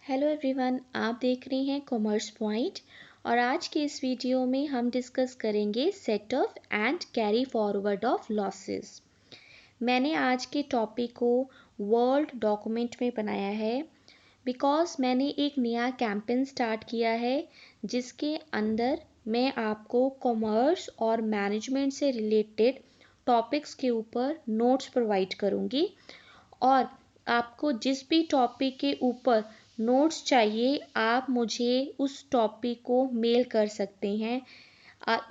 Hello everyone, आप देख रहे हैं कॉमर्स पॉइंट। और आज के इस वीडियो में हम डिस्कस करेंगे set of and carry forward of losses. मैंने आज के टॉपिक को वर्ड डॉक्यूमेंट में बनाया है बिकॉज मैंने एक नया कैंपेन स्टार्ट किया है जिसके अंदर मैं आपको कॉमर्स और मैनेजमेंट से रिलेटेड टॉपिक्स के ऊपर नोट्स प्रोवाइड करूँगी। और आपको जिस भी टॉपिक के ऊपर नोट्स चाहिए आप मुझे उस टॉपिक को मेल कर सकते हैं।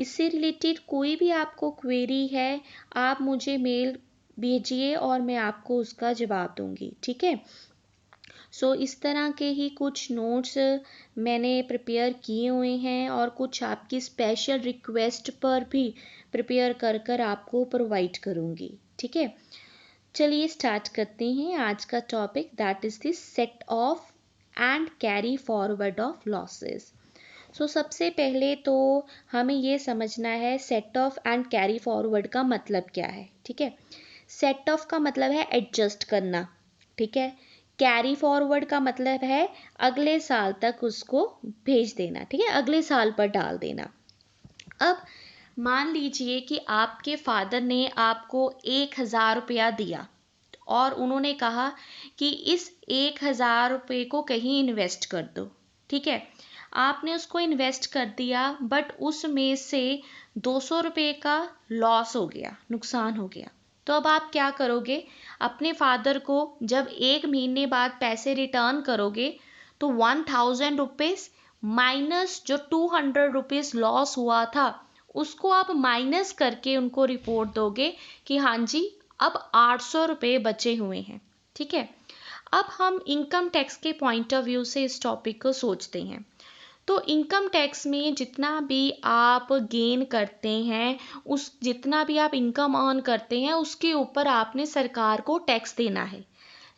इससे रिलेटेड कोई भी आपको क्वेरी है आप मुझे मेल भेजिए और मैं आपको उसका जवाब दूंगी, ठीक है। इस तरह के ही कुछ नोट्स मैंने प्रिपेयर किए हुए हैं और कुछ आपकी स्पेशल रिक्वेस्ट पर भी प्रिपेयर कर कर आपको प्रोवाइड करूंगी, ठीक है। चलिए स्टार्ट करते हैं आज का topic, that is the set of and carry forward of losses. सबसे पहले तो हमें ये समझना है set of and carry forward का मतलब क्या है, ठीक है। सेट ऑफ का मतलब है एडजस्ट करना, ठीक है। कैरी फॉरवर्ड का मतलब है अगले साल तक उसको भेज देना, ठीक है, अगले साल पर डाल देना। अब मान लीजिए कि आपके फादर ने आपको 1,000 रुपया दिया और उन्होंने कहा कि इस 1,000 रुपये को कहीं इन्वेस्ट कर दो, ठीक है। आपने उसको इन्वेस्ट कर दिया बट उसमें से 200 रुपये का लॉस हो गया, नुकसान हो गया। तो अब आप क्या करोगे? अपने फादर को जब 1 महीने बाद पैसे रिटर्न करोगे तो 1,000 रुपीज़ माइनस जो 200 रुपीज़ लॉस हुआ था उसको आप माइनस करके उनको रिपोर्ट दोगे कि हाँ जी अब 800 रुपये बचे हुए हैं, ठीक है। अब हम इनकम टैक्स के पॉइंट ऑफ व्यू से इस टॉपिक को सोचते हैं। तो इनकम टैक्स में जितना भी आप गेन करते हैं, उस जितना भी आप इनकम अर्न करते हैं उसके ऊपर आपने सरकार को टैक्स देना है।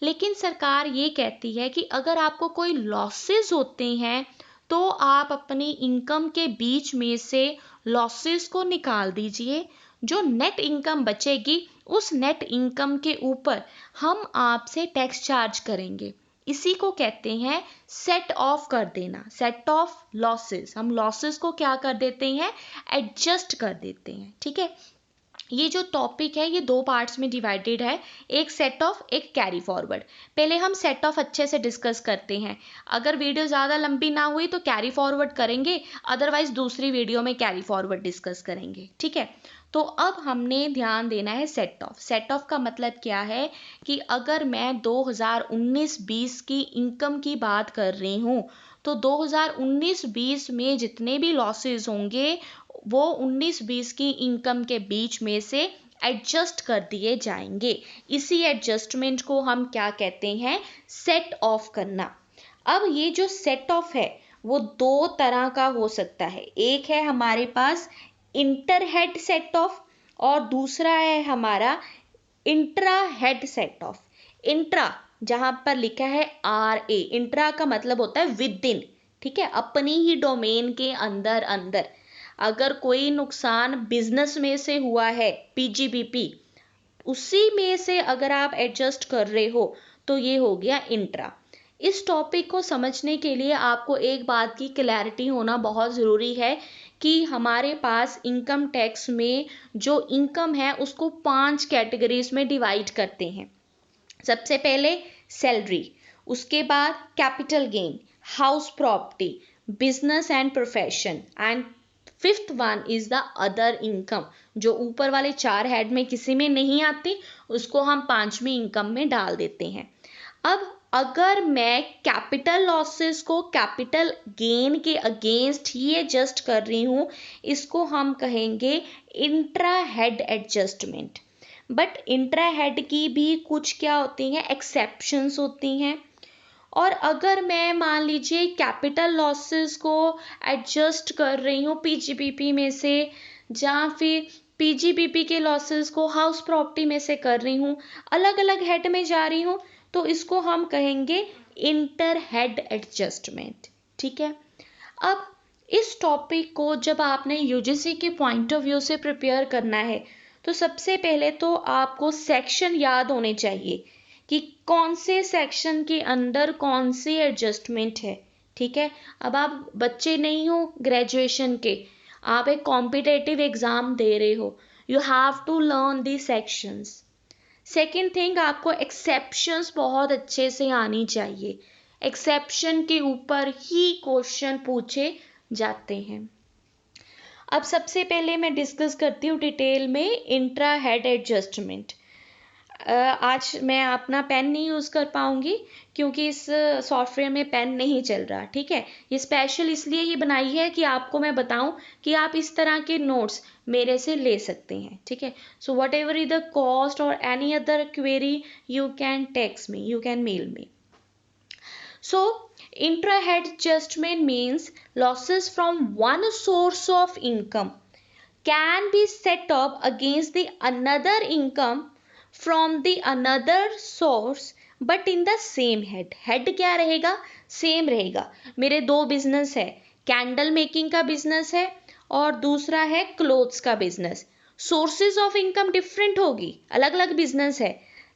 लेकिन सरकार ये कहती है कि अगर आपको कोई लॉसेस होते हैं तो आप अपनी इनकम के बीच में से लॉसेस को निकाल दीजिए। जो नेट इनकम बचेगी उस नेट इनकम के ऊपर हम आपसे टैक्स चार्ज करेंगे। इसी को कहते हैं सेट ऑफ कर देना, सेट ऑफ लॉसेस। हम लॉसेस को क्या कर देते हैं? एडजस्ट कर देते हैं, ठीक है। ये जो टॉपिक है ये 2 पार्ट्स में डिवाइडेड है, एक सेट ऑफ, एक कैरी फॉरवर्ड। पहले हम सेट ऑफ अच्छे से डिस्कस करते हैं। अगर वीडियो ज़्यादा लंबी ना हुई तो कैरी फॉरवर्ड करेंगे, अदरवाइज दूसरी वीडियो में कैरी फॉरवर्ड डिस्कस करेंगे, ठीक है। तो अब हमने ध्यान देना है सेट ऑफ। सेट ऑफ का मतलब क्या है कि अगर मैं 2019-20 की इनकम की बात कर रही हूँ तो 2019-20 में जितने भी लॉसेस होंगे वो 19-20 की इनकम के बीच में से एडजस्ट कर दिए जाएंगे। इसी एडजस्टमेंट को हम क्या कहते हैं? सेट ऑफ करना। अब ये जो सेट ऑफ है वो 2 तरह का हो सकता है। एक है हमारे पास इंटर हेड सेट ऑफ और दूसरा है हमारा intra head set of. Intra जहां पर लिखा है RA, इंट्रा का मतलब होता है विद इन, ठीक है, अपनी ही डोमेन के अंदर अंदर। अगर कोई नुकसान बिजनेस में से हुआ है, PGBP, उसी में से अगर आप एडजस्ट कर रहे हो तो ये हो गया इंट्रा। इस टॉपिक को समझने के लिए आपको एक बात की क्लैरिटी होना बहुत ज़रूरी है कि हमारे पास इनकम टैक्स में जो इनकम है उसको 5 कैटेगरीज में डिवाइड करते हैं। सबसे पहले सैलरी, उसके बाद capital gain, house property, business and profession, and 5th one is the other income, जो ऊपर वाले 4 हेड में किसी में नहीं आती, उसको हम 5वीं इनकम में डाल देते हैं। अब अगर मैं कैपिटल लॉसेस को कैपिटल गेन के अगेंस्ट ही एडजस्ट कर रही हूँ, इसको हम कहेंगे intra head adjustment. But intra head की भी कुछ क्या होती हैं? एक्सेप्शंस होती हैं। और अगर मैं मान लीजिए कैपिटल लॉसेस को एडजस्ट कर रही हूँ PGBP में से, या फिर PGBP के लॉसेस को हाउस प्रॉपर्टी में से कर रही हूँ, अलग अलग हेड में जा रही हूँ, तो इसको हम कहेंगे इंटर हेड एडजस्टमेंट, ठीक है। अब इस टॉपिक को जब आपने UGC के पॉइंट ऑफ व्यू से प्रिपेयर करना है तो सबसे पहले तो आपको सेक्शन याद होने चाहिए कि कौन से सेक्शन के अंदर कौन सी एडजस्टमेंट है। ठीक है, अब आप बच्चे नहीं हो ग्रेजुएशन के, आप एक कॉम्पिटेटिव एग्जाम दे रहे हो, you have to learn the sections. Second thing, आपको एक्सेप्शंस बहुत अच्छे से आनी चाहिए, एक्सेप्शन के ऊपर ही क्वेश्चन पूछे जाते हैं। अब सबसे पहले मैं डिस्कस करती हूँ डिटेल में इंट्रा हेड एडजस्टमेंट। आज मैं अपना पेन नहीं यूज़ कर पाऊँगी क्योंकि इस सॉफ्टवेयर में पेन नहीं चल रहा। ठीक है, ये स्पेशल इसलिए ही बनाई है कि आपको मैं बताऊं कि आप इस तरह के नोट्स मेरे से ले सकते हैं। ठीक है, so whatever is the cost और any other query you can text me, you can mail me. So, intra-head adjustment means losses from one source of income can be set up against the another income from the another source but in the same head. Head क्या रहेगा? Same रहेगा। मेरे दो business है, candle making का business है और दूसरा है क्लोथ्स का business. Sources of income different होगी, अलग अलग बिजनेस है,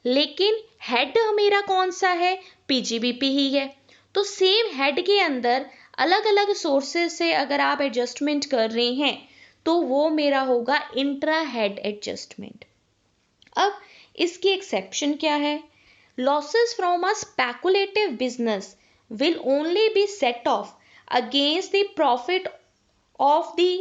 लेकिन हेड मेरा कौन सा है? पीजीबीपी ही है। तो सेम हेड के अंदर अलग अलग सोर्सेज से अगर आप एडजस्टमेंट कर रहे हैं तो वो मेरा होगा इंट्रा हेड एडजस्टमेंट। अब इसकी एक्सेप्शन क्या है? Losses from a speculative business will only be set off against the profit of the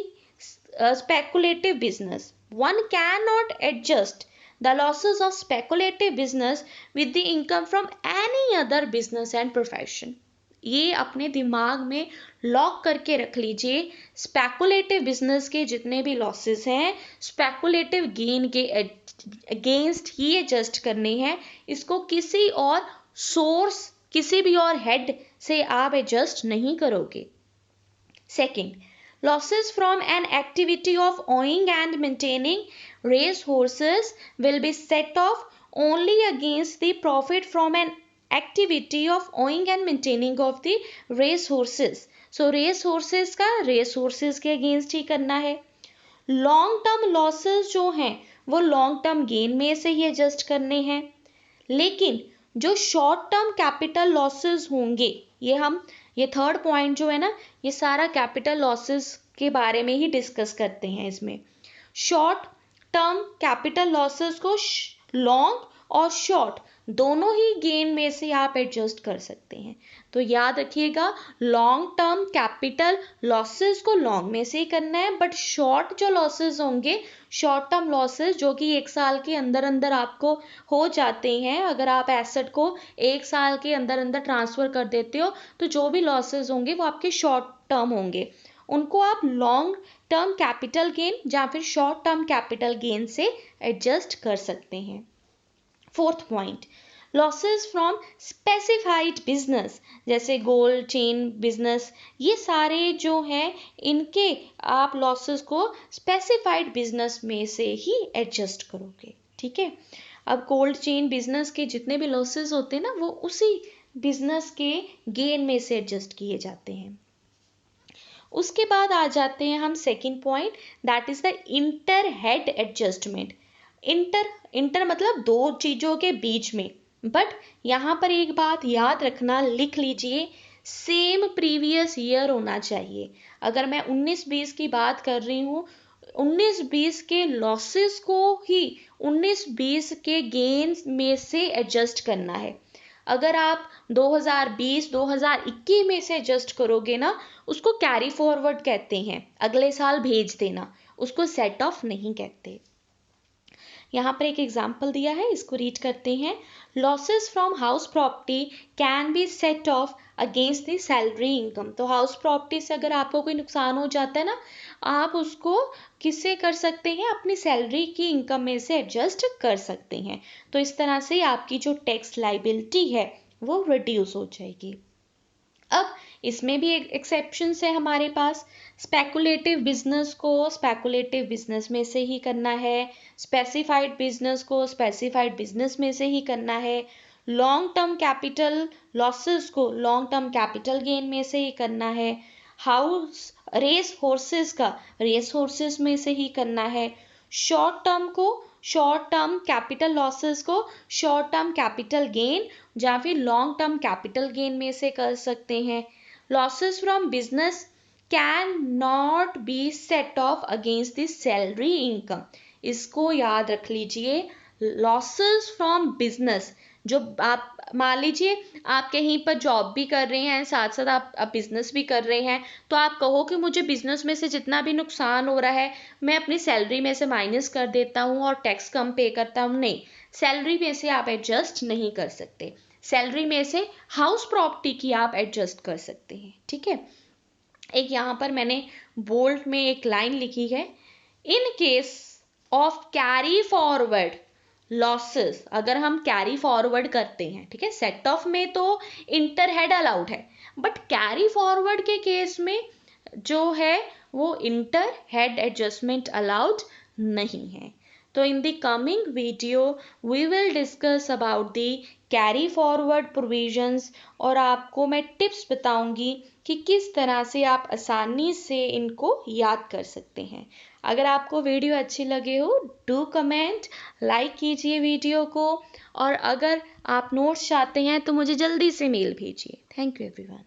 speculative business. One cannot adjust the losses of speculative business with the income from any other business and profession. ये अपने दिमाग में lock करके रख लीजिए। Speculative business के जितने भी लॉसेस हैं, स्पेकुलेटिव गेन के अगेंस्ट ही एडजस्ट करने हैं। इसको किसी और सोर्स, किसी भी और हेड से आप एडजस्ट नहीं करोगे। Second, losses from an activity of owning and maintaining race horses will be set off only against the profit from an activity of owning and maintaining of the race horses. So race horses का race horses के against ही करना है। Long term losses जो हैं वो long term gain में से ही adjust करने हैं, लेकिन जो शॉर्ट टर्म कैपिटल लॉसेस होंगे, ये थर्ड पॉइंट जो है ना, ये सारा कैपिटल लॉसेस के बारे में ही डिस्कस करते हैं। इसमें शॉर्ट टर्म कैपिटल लॉसेस को लॉन्ग और शॉर्ट दोनों ही गेन में से आप एडजस्ट कर सकते हैं। तो याद रखिएगा, लॉन्ग टर्म कैपिटल लॉसेस को लॉन्ग में से ही करना है, बट शॉर्ट जो लॉसेस होंगे, शॉर्ट टर्म लॉसेस जो कि एक साल के अंदर अंदर आपको हो जाते हैं, अगर आप एसेट को एक साल के अंदर अंदर ट्रांसफर कर देते हो तो जो भी लॉसेस होंगे वो आपके शॉर्ट टर्म होंगे, उनको आप लॉन्ग टर्म कैपिटल गेन या फिर शॉर्ट टर्म कैपिटल गेन से एडजस्ट कर सकते हैं। Fourth point, losses from specified business, जैसे गोल्ड चेन बिजनेस, ये सारे जो हैं इनके आप लॉसेस को स्पेसिफाइड बिजनेस में से ही एडजस्ट करोगे। ठीक है, अब गोल्ड चेन बिजनेस के जितने भी लॉसेस होते हैं ना, वो उसी बिजनेस के गेन में से एडजस्ट किए जाते हैं। उसके बाद आ जाते हैं हम second point, that is the inter head adjustment. Inter मतलब दो चीजों के बीच में, बट यहाँ पर एक बात याद रखना, लिख लीजिए, सेम प्रीवियस ईयर होना चाहिए। अगर मैं 19-20 की बात कर रही हूँ, 19-20 के लॉसेस को ही 19-20 के गेन में से एडजस्ट करना है। अगर आप 2020-2021 में से एडजस्ट करोगे ना, उसको कैरी फॉरवर्ड कहते हैं, अगले साल भेज देना, उसको सेट ऑफ नहीं कहते। यहाँ पर एक एग्जाम्पल दिया है, इसको रीड करते हैं। Losses from house property can be set off against the salary income. तो हाउस प्रॉपर्टी से अगर आपको कोई नुकसान हो जाता है ना, आप उसको किससे कर सकते हैं? अपनी सैलरी की इनकम में से एडजस्ट कर सकते हैं। तो इस तरह से आपकी जो टैक्स लाइबिलिटी है वो रिड्यूस हो जाएगी। अब इसमें भी एक एक्सेप्शन है हमारे पास। स्पेकुलेटिव बिजनेस को स्पेकुलेटिव बिजनेस में से ही करना है, स्पेसिफाइड बिजनेस को स्पेसिफाइड बिजनेस में से ही करना है, लॉन्ग टर्म कैपिटल लॉसेस को लॉन्ग टर्म कैपिटल गेन में से ही करना है, रेस हॉर्सेस का रेस हॉर्सेस में से ही करना है, शॉर्ट टर्म को शॉर्ट टर्म कैपिटल लॉसेस को शॉर्ट टर्म कैपिटल गेन या फिर लॉन्ग टर्म कैपिटल गेन में से कर सकते हैं। Losses from business can not be set off against the salary income. इसको याद रख लीजिए, लॉसेस फ्रॉम बिजनेस, जो आप मान लीजिए आप कहीं पर जॉब भी कर रहे हैं, साथ साथ आप बिजनेस भी कर रहे हैं, तो आप कहो कि मुझे बिजनेस में से जितना भी नुकसान हो रहा है मैं अपनी सैलरी में से माइनस कर देता हूँ और टैक्स कम पे करता हूँ। नहीं, सैलरी में से आप एडजस्ट नहीं कर सकते। सैलरी में से हाउस प्रॉपर्टी की आप एडजस्ट कर सकते हैं। ठीक है, एक यहाँ पर मैंने बोल्ड में एक लाइन लिखी है, in case of carry forward losses, अगर हम कैरी फॉरवर्ड करते हैं, ठीक है, सेट ऑफ में तो इंटर हेड अलाउड है, बट कैरी फॉरवर्ड के केस में जो है वो इंटर हेड एडजस्टमेंट अलाउड नहीं है। तो in the coming video we will discuss about the carry forward provisions, और आपको मैं टिप्स बताऊंगी कि किस तरह से आप आसानी से इनको याद कर सकते हैं। अगर आपको वीडियो अच्छी लगे हो, डू कमेंट, लाइक कीजिए वीडियो को, और अगर आप नोट्स चाहते हैं तो मुझे जल्दी से मेल भेजिए। Thank you everyone.